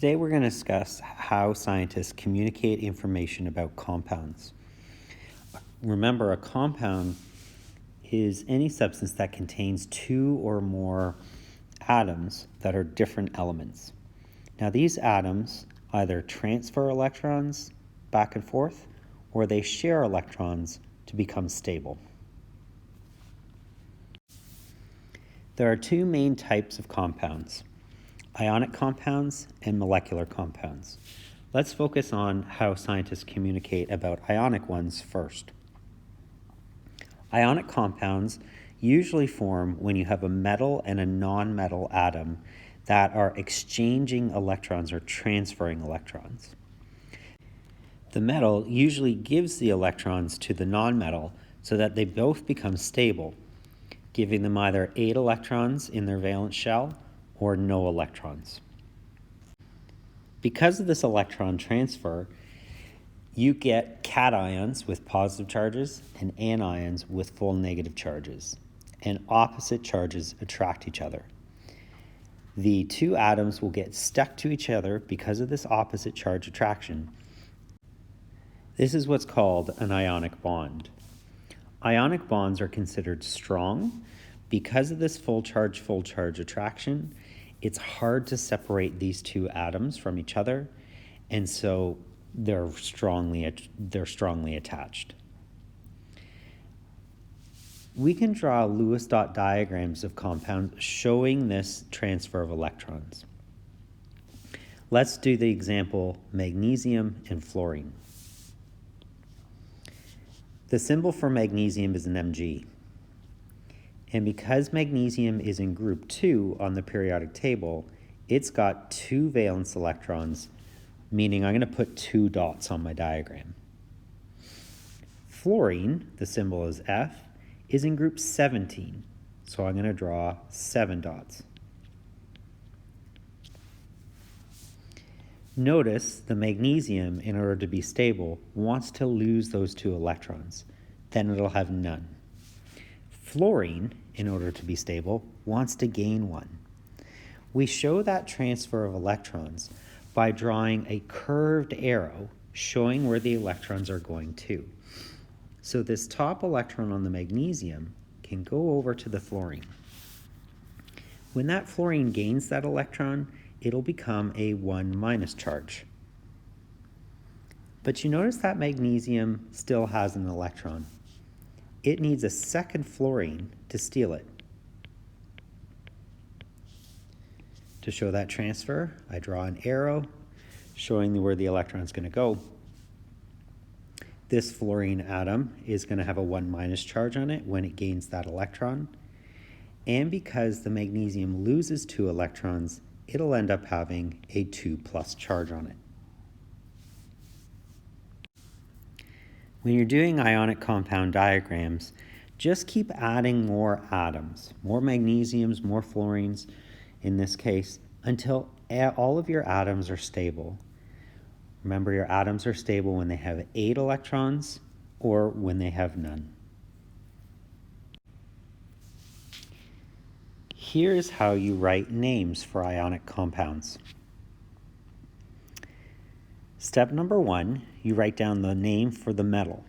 Today we're going to discuss how scientists communicate information about compounds. Remember, a compound is any substance that contains two or more atoms that are different elements. Now these atoms either transfer electrons back and forth or they share electrons to become stable. There are two main types of compounds: ionic compounds and molecular compounds. Let's focus on how scientists communicate about ionic ones first. Ionic compounds usually form when you have a metal and a non-metal atom that are exchanging electrons or transferring electrons. The metal usually gives the electrons to the non-metal so that they both become stable, giving them either 8 electrons in their valence shell or no electrons. Because of this electron transfer, you get cations with positive charges and anions with full negative charges, and opposite charges attract each other. The two atoms will get stuck to each other because of this opposite charge attraction. This is what's called an ionic bond. Ionic bonds are considered strong. Because of this full charge attraction, it's hard to separate these two atoms from each other, and so they're strongly attached. We can draw Lewis dot diagrams of compounds showing this transfer of electrons. Let's do the example magnesium and fluorine. The symbol for magnesium is an Mg. And because magnesium is in group 2 on the periodic table, it's got 2 valence electrons, meaning I'm going to put 2 dots on my diagram. Fluorine, the symbol is F, is in group 17, so I'm going to draw 7 dots. Notice the magnesium, in order to be stable, wants to lose those 2 electrons. Then it'll have none. Fluorine, in order to be stable, wants to gain 1. We show that transfer of electrons by drawing a curved arrow showing where the electrons are going to. So this top electron on the magnesium can go over to the fluorine. When that fluorine gains that electron, it'll become a 1- charge. But you notice that magnesium still has an electron. It needs a second fluorine to steal it. To show that transfer, I draw an arrow showing where the electron is going to go. This fluorine atom is going to have a 1- charge on it when it gains that electron. And because the magnesium loses 2 electrons, it'll end up having a 2+ charge on it. When you're doing ionic compound diagrams, just keep adding more atoms, more magnesiums, more fluorines in this case, until all of your atoms are stable. Remember, your atoms are stable when they have 8 electrons or when they have none. Here's how you write names for ionic compounds. Step number 1, you write down the name for the metal.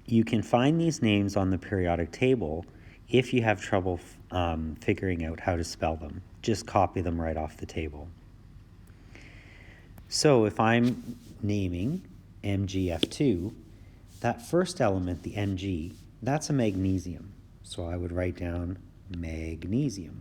You can find these names on the periodic table if you have trouble figuring out how to spell them. Just copy them right off the table. So if I'm naming MgF2, that first element, the Mg, that's a magnesium. So I would write down magnesium.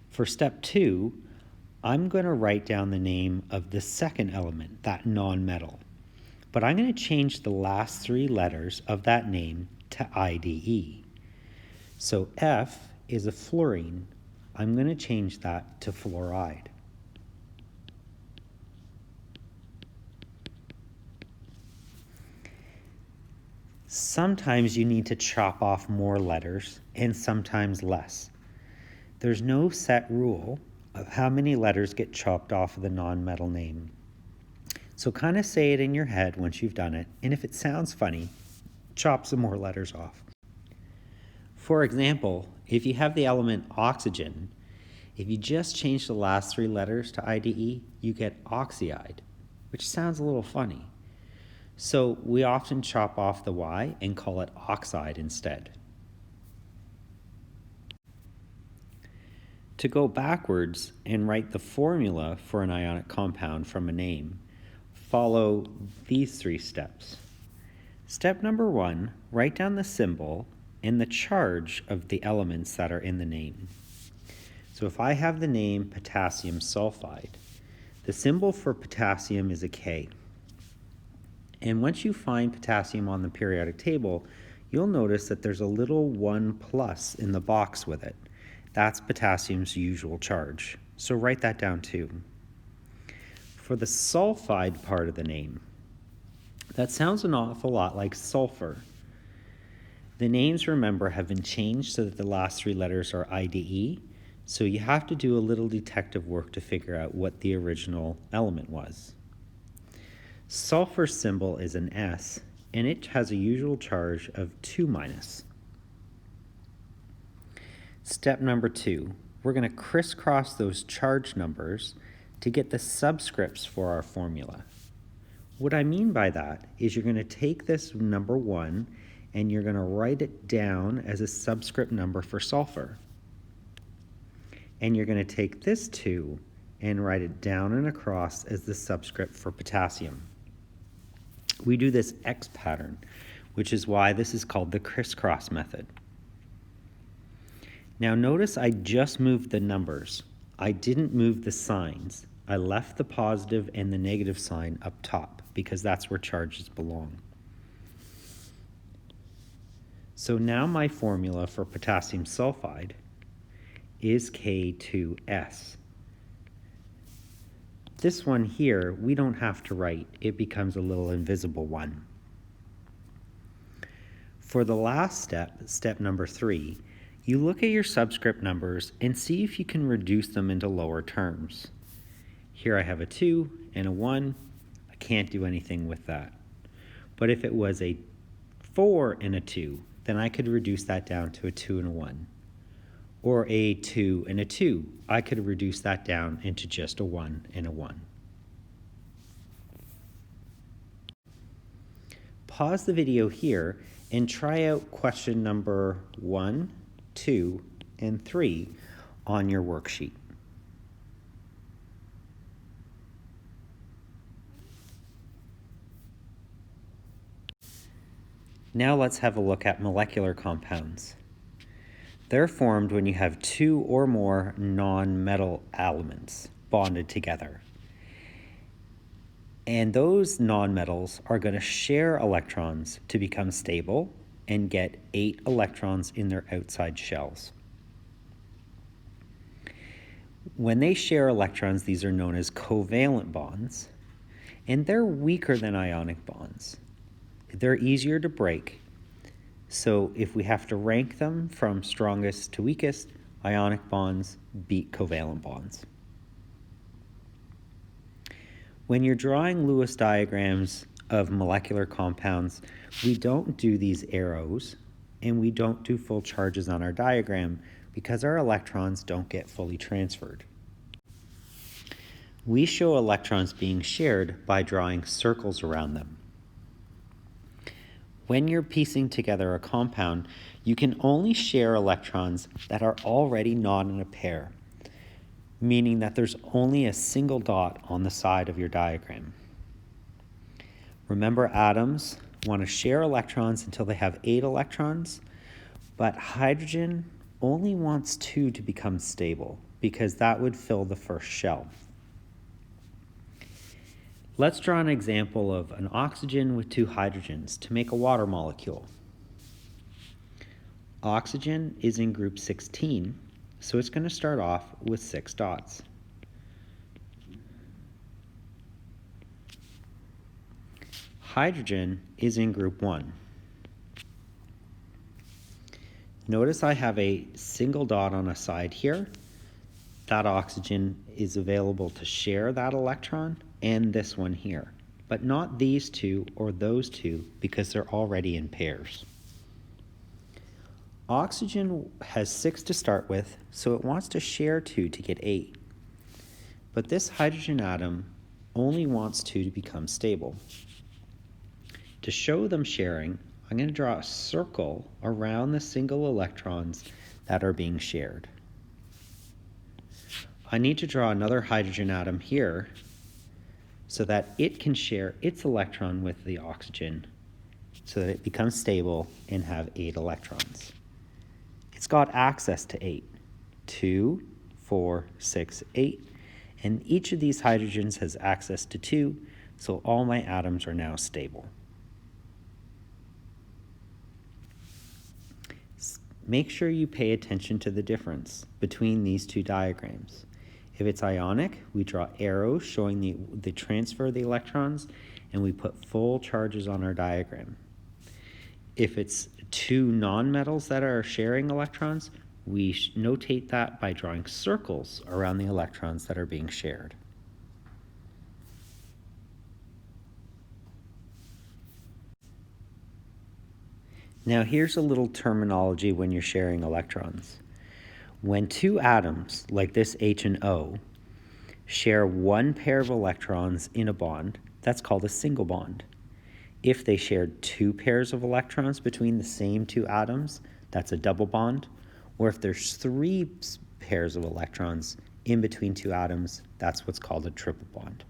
For step 2, I'm going to write down the name of the second element, that non-metal. But I'm going to change the last 3 letters of that name to IDE. So F is a fluorine. I'm going to change that to fluoride. Sometimes you need to chop off more letters and sometimes less. There's no set rule of how many letters get chopped off of the non-metal name. So kind of say it in your head once you've done it, and if it sounds funny, chop some more letters off. For example, If you have the element oxygen, if you just change the last 3 letters to IDE, you get oxide, which sounds a little funny. So we often chop off the Y and call it oxide instead. To go backwards and write the formula for an ionic compound from a name, follow these 3 steps. Step number 1, write down the symbol and the charge of the elements that are in the name. So if I have the name potassium sulfide, the symbol for potassium is a K. And once you find potassium on the periodic table, you'll notice that there's a little 1 plus in the box with it. That's potassium's usual charge. So write that down too. For the sulfide part of the name, that sounds an awful lot like sulfur. The names, remember, have been changed so that the last 3 letters are IDE, so you have to do a little detective work to figure out what the original element was. Sulfur's symbol is an S, and it has a usual charge of 2-. Step number 2, we're going to crisscross those charge numbers to get the subscripts for our formula. What I mean by that is you're going to take this number 1 and you're going to write it down as a subscript number for sulfur. And you're going to take this 2 and write it down and across as the subscript for potassium. We do this X pattern, which is why this is called the crisscross method. Now notice I just moved the numbers. I didn't move the signs. I left the positive and the negative sign up top because that's where charges belong. So now my formula for potassium sulfide is K2S. This one here, we don't have to write. It becomes a little invisible one. For the last step, step number 3, you look at your subscript numbers and see if you can reduce them into lower terms. Here I have a 2 and a 1. I can't do anything with that. But if it was a 4 and a 2, then I could reduce that down to a 2 and a 1. Or a 2 and a 2, I could reduce that down into just a 1 and a 1. Pause the video here and try out question number 1, 2, and 3 on your worksheet. Now let's have a look at molecular compounds. They're formed when you have 2 or more non-metal elements bonded together. And those nonmetals are going to share electrons to become stable and get 8 electrons in their outside shells. When they share electrons, these are known as covalent bonds, and they're weaker than ionic bonds. They're easier to break. So if we have to rank them from strongest to weakest, ionic bonds beat covalent bonds. When you're drawing Lewis diagrams of molecular compounds, we don't do these arrows and we don't do full charges on our diagram because our electrons don't get fully transferred. We show electrons being shared by drawing circles around them. When you're piecing together a compound, you can only share electrons that are already not in a pair, meaning that there's only a single dot on the side of your diagram. Remember, atoms want to share electrons until they have 8 electrons, but hydrogen only wants 2 to become stable because that would fill the first shell. Let's draw an example of an oxygen with 2 hydrogens to make a water molecule. Oxygen is in group 16, so it's going to start off with 6 dots. Hydrogen is in group 1. Notice I have a single dot on a side here. That oxygen is available to share that electron and this one here, but not these 2 or those 2 because they're already in pairs. Oxygen has 6 to start with, so it wants to share 2 to get 8. But this hydrogen atom only wants 2 to become stable. To show them sharing, I'm going to draw a circle around the single electrons that are being shared. I need to draw another hydrogen atom here so that it can share its electron with the oxygen so that it becomes stable and have 8 electrons. It's got access to 8. 2, 4, 6, 8. And each of these hydrogens has access to 2, so all my atoms are now stable. Make sure you pay attention to the difference between these two diagrams. If it's ionic, we draw arrows showing the transfer of the electrons, and we put full charges on our diagram. If it's two nonmetals that are sharing electrons, we notate that by drawing circles around the electrons that are being shared. Now here's a little terminology when you're sharing electrons. When two atoms, like this H and O, share one pair of electrons in a bond, that's called a single bond. If they shared 2 pairs of electrons between the same 2 atoms, that's a double bond. Or if there's 3 pairs of electrons in between 2 atoms, that's what's called a triple bond.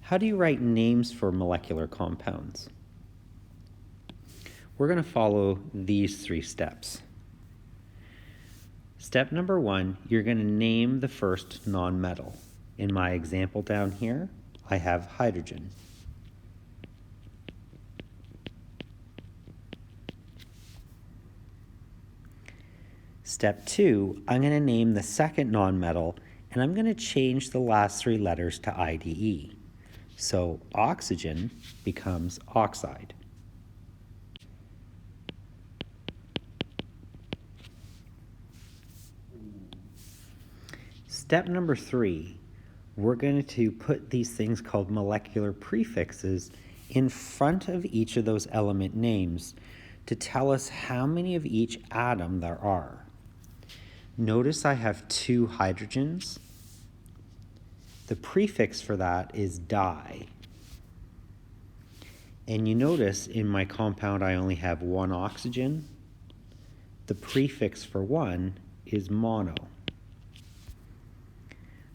How do you write names for molecular compounds? We're going to follow these 3 steps. Step number 1, you're going to name the first nonmetal. In my example down here, I have hydrogen. Step 2, I'm going to name the second nonmetal, and I'm going to change the last 3 letters to IDE. So oxygen becomes oxide. Step number 3, we're going to put these things called molecular prefixes in front of each of those element names to tell us how many of each atom there are. Notice I have 2 hydrogens. The prefix for that is di. And you notice in my compound I only have 1 oxygen. The prefix for 1 is mono.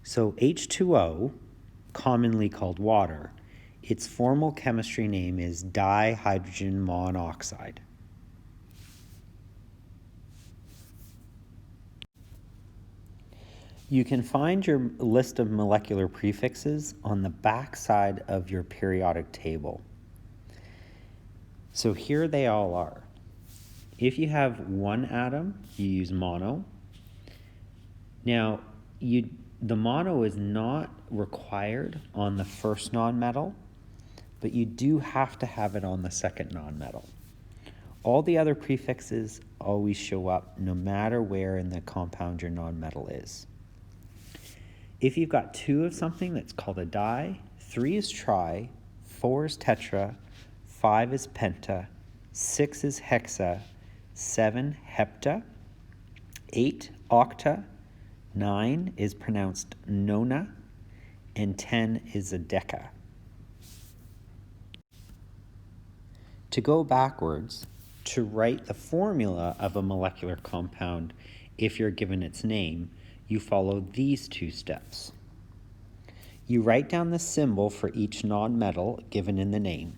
So H2O, commonly called water, its formal chemistry name is dihydrogen monoxide. You can find your list of molecular prefixes on the back side of your periodic table. So here they all are. If you have 1 atom, you use mono. Now, the mono is not required on the first nonmetal, but you do have to have it on the second nonmetal. All the other prefixes always show up no matter where in the compound your nonmetal is. If you've got 2 of something, that's called a di, 3 is tri, 4 is tetra, 5 is penta, 6 is hexa, 7 hepta, 8 octa, 9 is pronounced nona, and 10 is a deca. To go backwards, to write the formula of a molecular compound, if you're given its name, you follow these 2 steps. You write down the symbol for each nonmetal given in the name,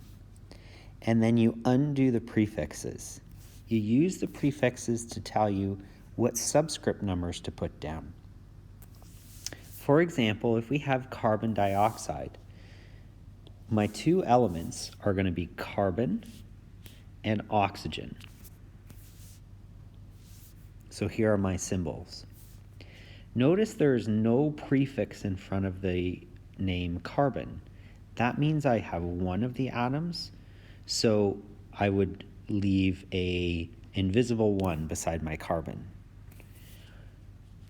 and then you undo the prefixes. You use the prefixes to tell you what subscript numbers to put down. For example, if we have carbon dioxide, my 2 elements are going to be carbon and oxygen. So here are my symbols. Notice there's no prefix in front of the name carbon. That means I have 1 of the atoms, so I would leave an invisible 1 beside my carbon.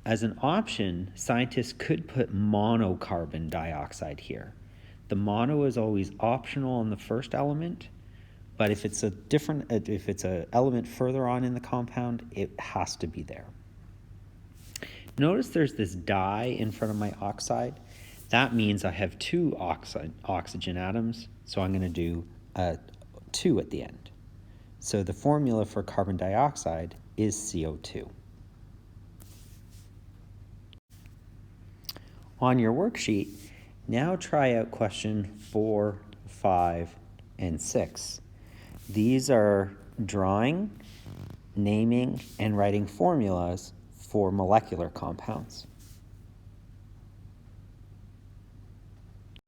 As an option, scientists could put monocarbon dioxide here. The mono is always optional on the first element, but if it's an element further on in the compound, it has to be there. Notice there's this di in front of my oxide. That means I have two oxygen atoms, so I'm going to do a 2 at the end. So the formula for carbon dioxide is CO2. On your worksheet, now try out question 4, 5, and 6. These are drawing, naming, and writing formulas for molecular compounds.